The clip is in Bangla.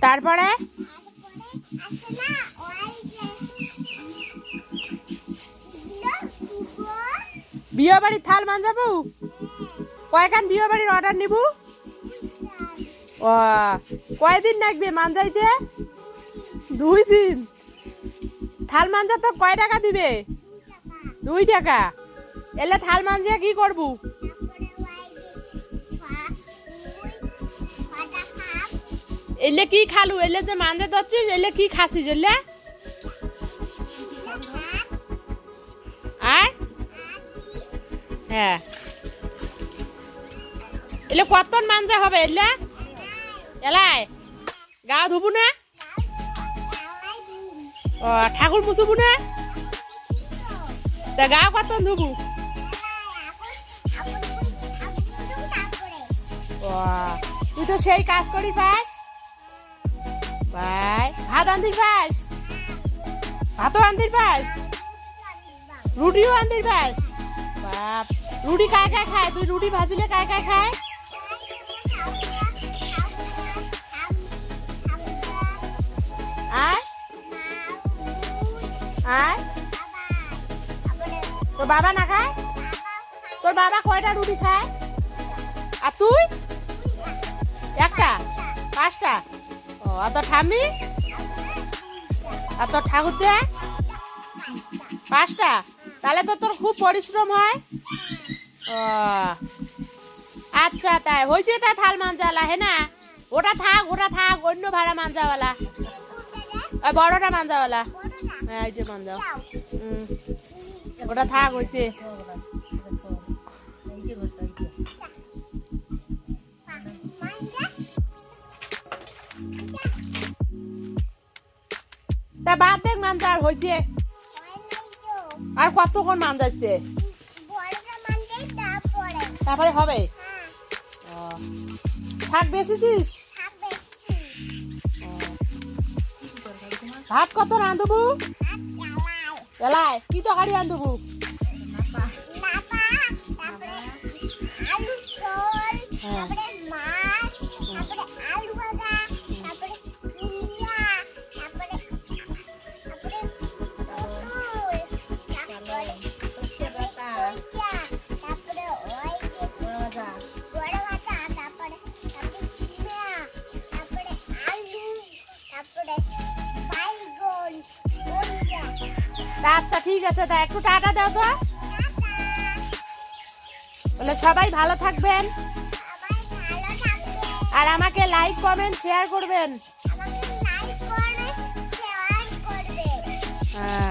তারপরে বিয়ে বাড়ির থাল মানজাবো কয়খান বিয়ে বাড়ির অর্ডার নিব ও কয়দিন লাগবে মানজাইতে 2 দিন থাল মানজা তো কয় টাকা দিবে 2 টাকা এলে থাল মানজা কি করবো এলে কি খালু এলে যে মানজা দচ্ছিস এলে কি খাসিস এলে আর হ্যাঁ এলে কতন মানজা হবে এলে এলাই গা ধুবু না ও ঠাকুর মুছবু না তা গা কতন ধুবু ও তুই তো সেই কাজ করি পাস ভাই ভাত আনতিস পাস ভাতও আনতিস পাস রুটিও আনতিস পাস বাপ রুটি কায় কায় খায় তুই রুটি ভাজিলে কায় কায় খায় আর আর তোর বাবা না খায় তোর বাবা কয়টা রুটি খায় আর তুই একটা 5টা ও আর তোর ঠাম্মি আর তোর ঠাকুর দেয়া 5টা তাহলে তো তোর খুব পরিশ্রম হয় ও আচ্ছা তাই হয়েছে তাই থাল মানজাওয়ালা হ্যাঁ না ওটা থাক অন্য ভাড়া মানজাওয়ালা ওই বড়টা মানজাওয়ালা হ্যাঁ এই যে মানজাও ওটা থাক হয়েছে তা বাদ দেখ মানজার হয়েছে আর কতক্ষণ মানজাইছে তারপরে হবে শাক বেচেছিস ভাত কত রাঁধবু এলাই কি তরকারি রাঁধবু আচ্ছা ঠিক আছে তা একটু টাটা দাও তো বলে সবাই ভালো থাকবেন আর আমাকে লাইক কমেন্ট শেয়ার করবেন হ্যাঁ